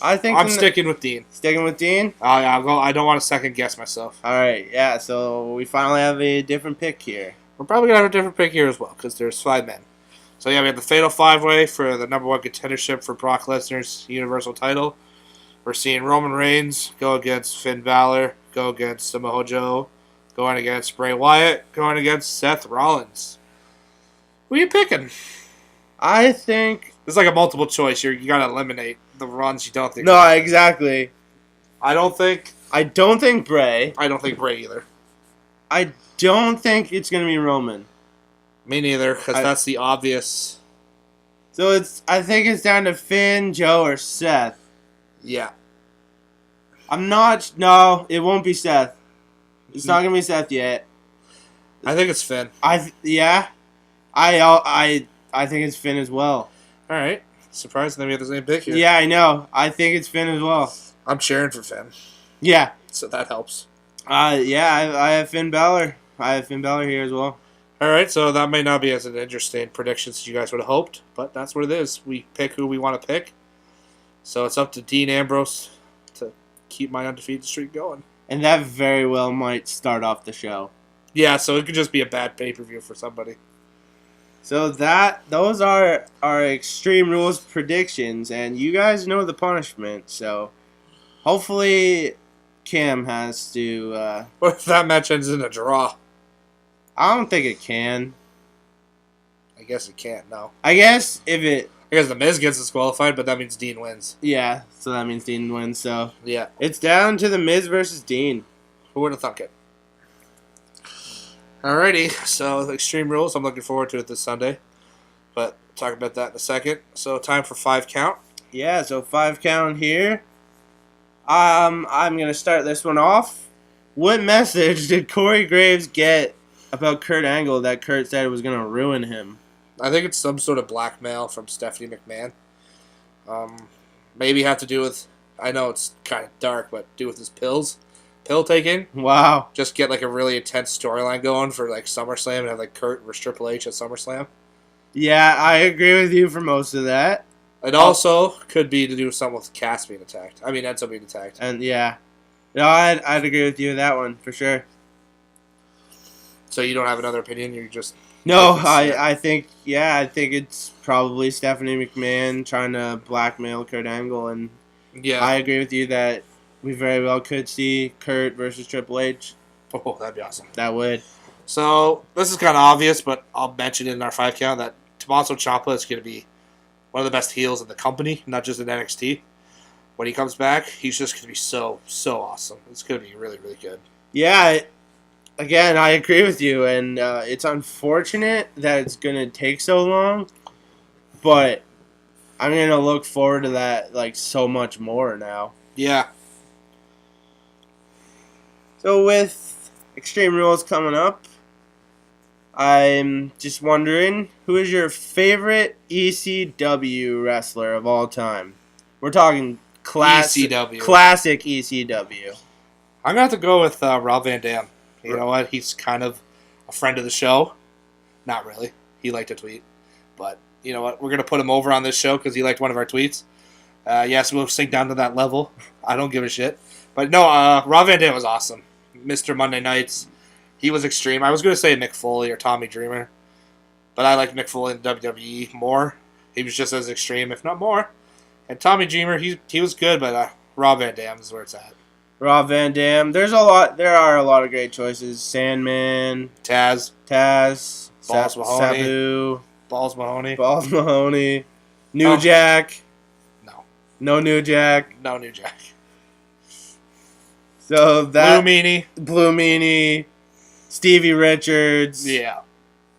I think I'm sticking with Dean. Sticking with Dean? Oh, yeah, I don't want to second guess myself. All right, yeah. So we finally have a different pick here. We're probably gonna have a different pick here as well because there's 5 men. So yeah, we have the Fatal 5-Way for the number 1 contendership for Brock Lesnar's Universal title. We're seeing Roman Reigns go against Finn Balor, go against Samoa Joe, going against Bray Wyatt, going against Seth Rollins. Who are you picking? I think It's like a multiple choice. You gotta eliminate the ones you don't think. no, exactly. I don't think Bray. I don't think Bray either. I don't think it's gonna be Roman. Me neither, because that's the obvious. So I think it's down to Finn, Joe, or Seth. Yeah. No, it won't be Seth. It's not gonna be Seth yet. I think it's Finn. I think it's Finn as well. All right. Surprised that we have the same pick here. Yeah, I know. I think it's Finn as well. I'm cheering for Finn, Yeah. so that helps. I have Finn Balor. I have Finn Balor here as well. All right, so that may not be as an interesting prediction as you guys would have hoped, but that's what it is. We pick who we want to pick. So it's up to Dean Ambrose to keep my undefeated streak going. And that very well might start off the show. Yeah, so it could just be a bad pay-per-view for somebody. So those are our Extreme Rules predictions, and you guys know the punishment. So hopefully Cam has to... What if that match ends in a draw? I don't think it can. I guess it can't, no. I guess if it... I guess The Miz gets disqualified, but that means Dean wins. Yeah, so that means Dean wins. So yeah, it's down to The Miz versus Dean. Who would have thunk it? Alrighty, so Extreme Rules. I'm looking forward to it this Sunday, but talk about that in a second. So time for 5 count. Yeah, so 5 count here. I'm gonna start this one off. What message did Corey Graves get about Kurt Angle that Kurt said was gonna ruin him? I think it's some sort of blackmail from Stephanie McMahon. Maybe have to do with, I know it's kind of dark, but do with his pill taking. Wow. Just get like a really intense storyline going for like SummerSlam and have like Kurt versus Triple H at SummerSlam. Yeah, I agree with you for most of that. It also could be to do with something with Cass being attacked. I mean, Enzo being attacked. And yeah, no, I'd agree with you with that one for sure. So you don't have another opinion? You just no. I think it's probably Stephanie McMahon trying to blackmail Kurt Angle, and yeah, I agree with you that we very well could see Kurt versus Triple H. Oh, that'd be awesome. That would. So this is kind of obvious, but I'll mention it in our 5 count that Tommaso Ciampa is going to be one of the best heels in the company, not just in NXT. When he comes back, he's just going to be so awesome. It's going to be really, really good. Yeah, again, I agree with you, and it's unfortunate that it's going to take so long, but I'm going to look forward to that like so much more now. Yeah. So with Extreme Rules coming up, I'm just wondering, who is your favorite ECW wrestler of all time? We're talking ECW. Classic ECW. I'm going to have to go with Rob Van Dam. You know what? He's kind of a friend of the show. Not really. He liked a tweet. But you know what? We're going to put him over on this show because he liked one of our tweets. Yes, we'll sink down to that level. I don't give a shit. But no, Rob Van Dam was awesome. Mr. Monday Nights. He was extreme. I was going to say Mick Foley or Tommy Dreamer. But I like Mick Foley in WWE more. He was just as extreme, if not more. And Tommy Dreamer, he was good, but Rob Van Dam is where it's at. Rob Van Dam. There are a lot of great choices. Sandman. Taz. Balls Mahoney. Sabu. Balls Mahoney. New Jack. No. No New Jack. No New Jack. So that Blue Meanie. Stevie Richards. Yeah.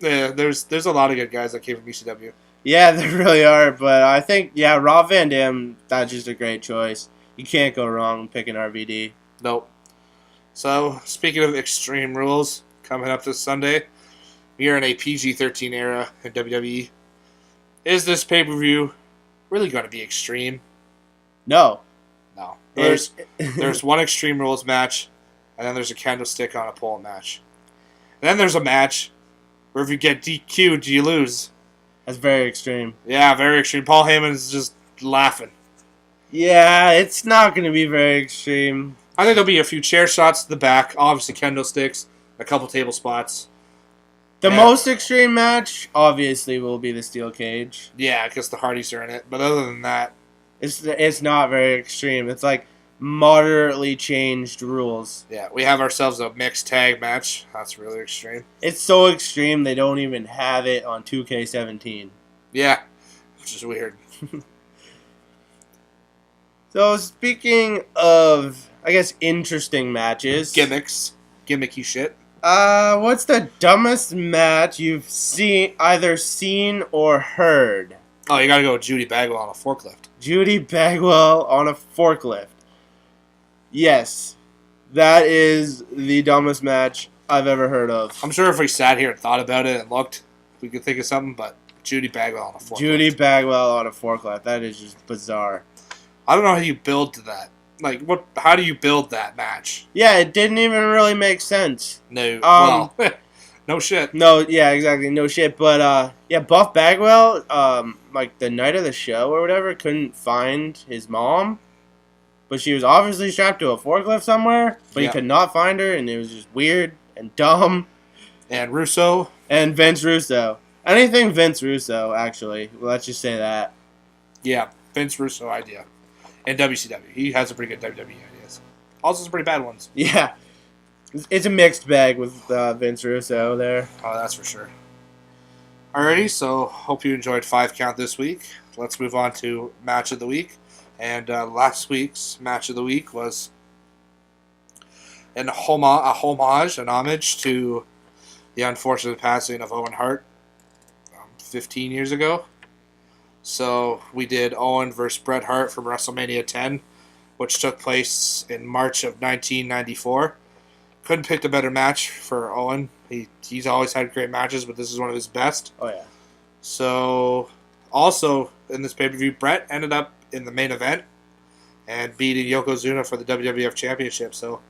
There's a lot of good guys that came from ECW. Yeah, there really are, but I think Rob Van Dam, that's just a great choice. You can't go wrong picking RVD. Nope. So, speaking of Extreme Rules, coming up this Sunday, we are in a PG-13 era in WWE. Is this pay-per-view really going to be extreme? No. There's one Extreme Rules match, and then there's a candlestick on a pole match. And then there's a match where if you get DQ'd, you lose. That's very extreme. Yeah, very extreme. Paul Heyman is just laughing. Yeah, it's not going to be very extreme. I think there'll be a few chair shots to the back, obviously candlesticks, a couple table spots. The most extreme match, obviously, will be the steel cage. Yeah, because the Hardys are in it. But other than that, it's not very extreme. It's like moderately changed rules. Yeah, we have ourselves a mixed tag match. That's really extreme. It's so extreme they don't even have it on 2K17. Yeah, which is weird. So speaking of, I guess, interesting matches. Gimmicky shit. What's the dumbest match you've either seen or heard? Oh, you gotta go with Judy Bagwell on a forklift. Judy Bagwell on a forklift. Yes, that is the dumbest match I've ever heard of. I'm sure if we sat here and thought about it and looked, we could think of something, but Judy Bagwell on a forklift. Judy Bagwell on a forklift. That is just bizarre. I don't know how you build to that. How do you build that match? Yeah, it didn't even really make sense. No. Well, No shit. No, yeah, exactly. No shit. But yeah, Buff Bagwell, like the night of the show or whatever, couldn't find his mom, but she was obviously strapped to a forklift somewhere. But he Yeah. could not find her, and it was just weird and dumb. And Russo. And Vince Russo, anything Vince Russo, actually. Let's just say that. Yeah, Vince Russo idea. And WCW. He has some pretty good WWE ideas. Also some pretty bad ones. Yeah, it's a mixed bag with Vince Russo there. Oh, that's for sure. Alrighty, so hope you enjoyed 5 Count this week. Let's move on to Match of the Week. And last week's Match of the Week was a homage, an homage to the unfortunate passing of Owen Hart 15 years ago. So we did Owen versus Bret Hart from WrestleMania 10, which took place in March of 1994. Couldn't pick a better match for Owen. He's always had great matches, but this is one of his best. Oh yeah. So also in this pay-per-view, Bret ended up in the main event and beating Yokozuna for the WWF Championship. So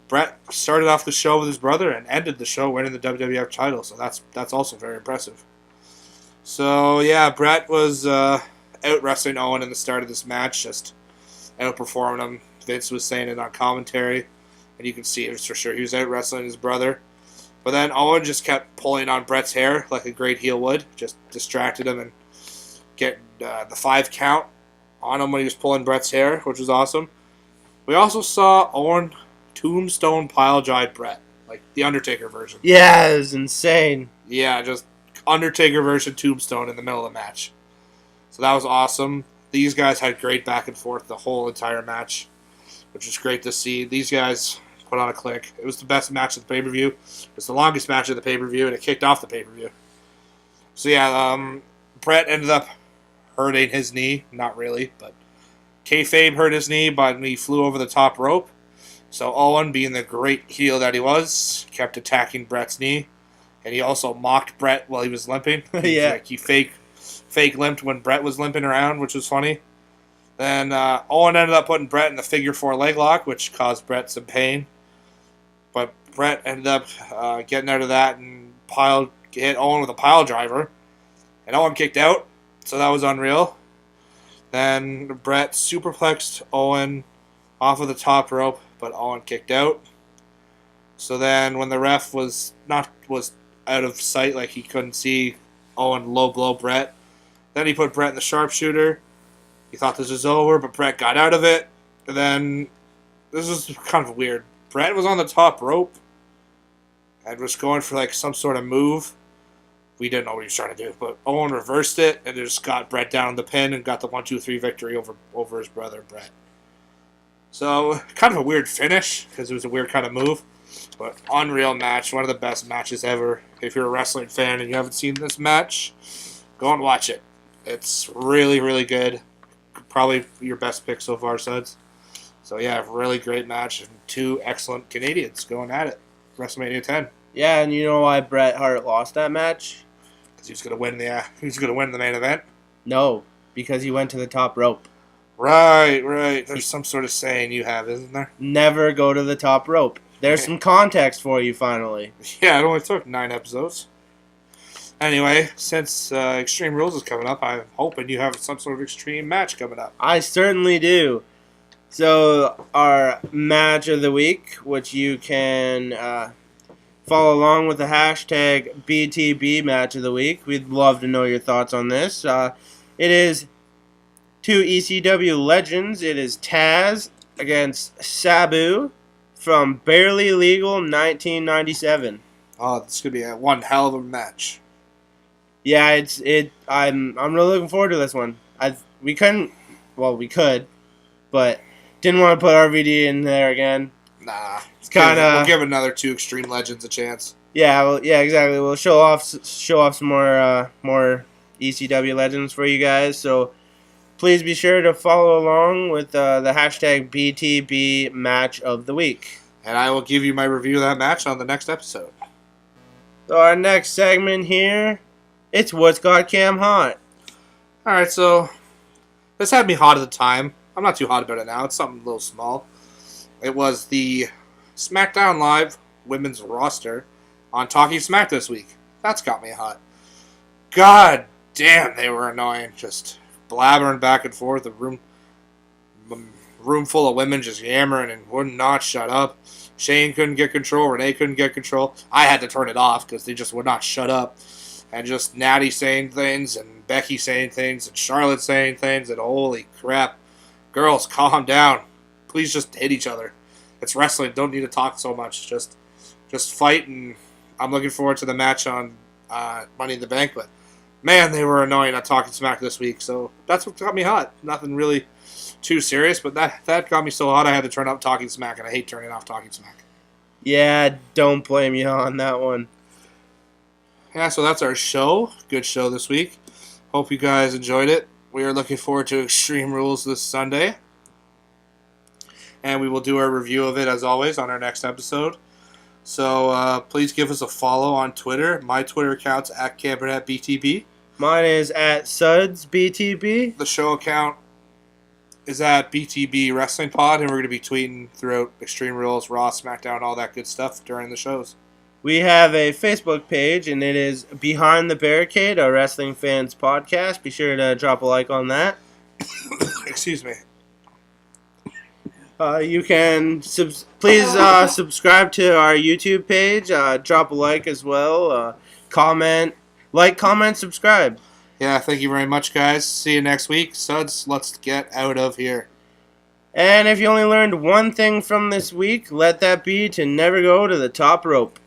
Bret started off the show with his brother and ended the show winning the WWF title. So that's also very impressive. So yeah, Bret was out wrestling Owen in the start of this match, just outperforming him. Vince was saying it on commentary, and you can see it for sure. He was out wrestling his brother. But then Owen just kept pulling on Bret's hair like a great heel would, just distracted him and getting the 5 count on him when he was pulling Bret's hair, which was awesome. We also saw Owen tombstone pile drive Bret, like the Undertaker version. Yeah, it was insane. Yeah, just Undertaker version tombstone in the middle of the match. So that was awesome. These guys had great back and forth the whole entire match, which was great to see. These guys put on a click. It was the best match of the pay-per-view. It was the longest match of the pay-per-view, and it kicked off the pay-per-view. So yeah, Bret ended up hurting his knee. Not really, but kayfabe hurt his knee, but he flew over the top rope. So Owen, being the great heel that he was, kept attacking Bret's knee. And he also mocked Bret while he was limping. Yeah. Like he fake limped when Bret was limping around, which was funny. Then Owen ended up putting Bret in the figure 4 leg lock, which caused Bret some pain. But Bret ended up getting out of that and hit Owen with a pile driver. And Owen kicked out, so that was unreal. Then Bret superplexed Owen off of the top rope, but Owen kicked out. So then when the ref was out of sight, like he couldn't see Owen low blow Bret, then he put Bret in the sharpshooter. He thought this was over, but Bret got out of it. And then this was kind of weird. Bret was on the top rope and was going for like some sort of move. We didn't know what he was trying to do, but Owen reversed it and just got Bret down in the pin and got the 1-2-3 victory over his brother Bret. So kind of a weird finish because it was a weird kind of move, but unreal match, one of the best matches ever. If you're a wrestling fan and you haven't seen this match, go and watch it. It's really, really good. Probably your best pick so far, Sudds. So yeah, really great match and 2 excellent Canadians going at it. WrestleMania 10. Yeah, and you know why Bret Hart lost that match? Because he was going to win the main event. No, because he went to the top rope. Right. There's some sort of saying you have, isn't there? Never go to the top rope. There's some context for you, finally. Yeah, it only took 9 episodes. Anyway, since Extreme Rules is coming up, I'm hoping you have some sort of extreme match coming up. I certainly do. So, our match of the week, which you can follow along with the hashtag BTB match of the week. We'd love to know your thoughts on this. It is 2 ECW legends. It is Taz against Sabu from Barely Legal 1997. Oh, this could be one hell of a match. Yeah, I'm really looking forward to this one. We could, but didn't want to put RVD in there again. Nah, It's kind we'll of give another 2 Extreme Legends a chance. yeah, exactly. We'll show off some more ECW legends for you guys. So please be sure to follow along with the hashtag BTB match of the week. And I will give you my review of that match on the next episode. So our next segment here, it's What's Got Cam Hot. Alright, so this had me hot at the time. I'm not too hot about it now. It's something a little small. It was the SmackDown Live women's roster on Talking Smack this week. That's got me hot. God damn, they were annoying. Just blabbering back and forth. A room full of women just yammering and would not shut up. Shane couldn't get control. Renee couldn't get control. I had to turn it off because they just would not shut up. And just Natty saying things and Becky saying things and Charlotte saying things. And holy crap. Girls, calm down. Please just hit each other. It's wrestling. Don't need to talk so much. Just fight. And I'm looking forward to the match on Money in the Bank. But man, they were annoying on Talking Smack this week. So that's what got me hot. Nothing really too serious, but that got me so hot I had to turn up Talking Smack, and I hate turning off Talking Smack. Yeah, don't blame you on that one. Yeah, so that's our show. Good show this week. Hope you guys enjoyed it. We are looking forward to Extreme Rules this Sunday. And we will do our review of it, as always, on our next episode. So please give us a follow on Twitter. My Twitter account's at CabernetBTB. Mine is at Sudds BTB. The show account is at BTB Wrestling Pod, and we're going to be tweeting throughout Extreme Rules, Raw, SmackDown, all that good stuff during the shows. We have a Facebook page, and it is Behind the Barricade, a wrestling fans podcast. Be sure to drop a like on that. Excuse me. You can please subscribe to our YouTube page. Drop a like as well. Comment, subscribe. Yeah, thank you very much, guys. See you next week. Sudds, let's get out of here. And if you only learned one thing from this week, let that be to never go to the top rope.